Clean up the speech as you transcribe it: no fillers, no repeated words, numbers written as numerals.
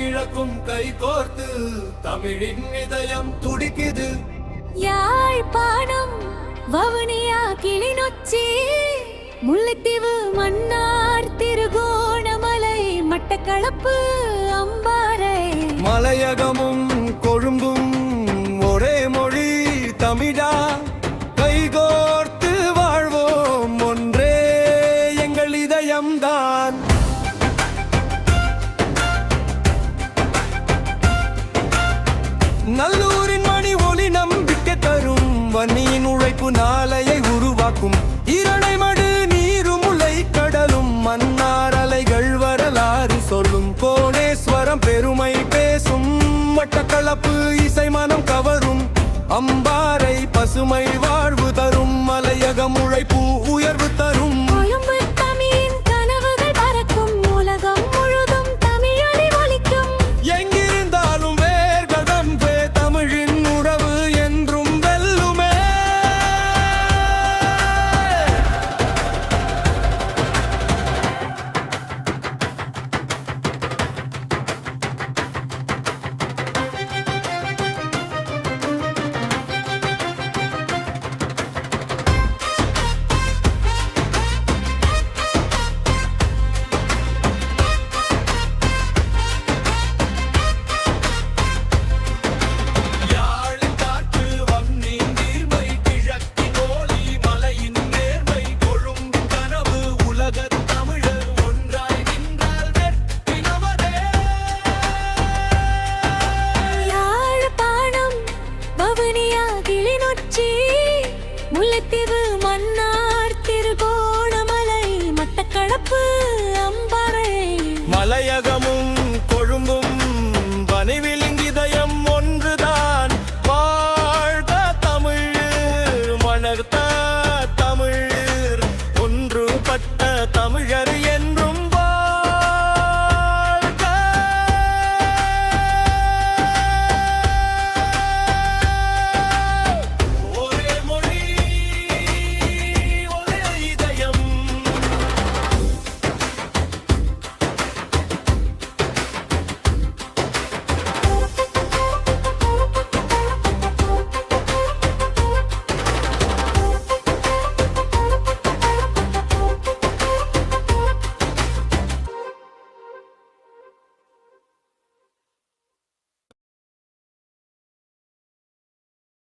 கிழக்கும் கை கோர்த்து தமிழின் இதயம் துடிக்குது. யாழ்ப்பாணம் வவுனியா கிளிநொச்சி முல்லைத்தீவு மன்னார் திருகோணமலை மட்டக்களப்பு அம்பாறை மலையகமும் கொழும்பும் ஒரே மொழி தமிழா கைகோர்த்து வாழ்வோம் ஒன்றே எங்கள் இதயம்தான். நல்லூரின் மணி ஒலி நம்பிக்கை தரும், வன்னியின் உழைப்பு நாளையை உருவாக்கும். இரணைமடு நீரும் முல்லை கடலும் மன்னார் அலைகள் வரலாறு சொல்லும். கோணேஸ்வரம் பெருமை பேசும், மட்டக்களப்பு இசை மனம் கவரும். அம்பாறை பசுமை வாழ்வு தரும், மலையகம் உழைப்பு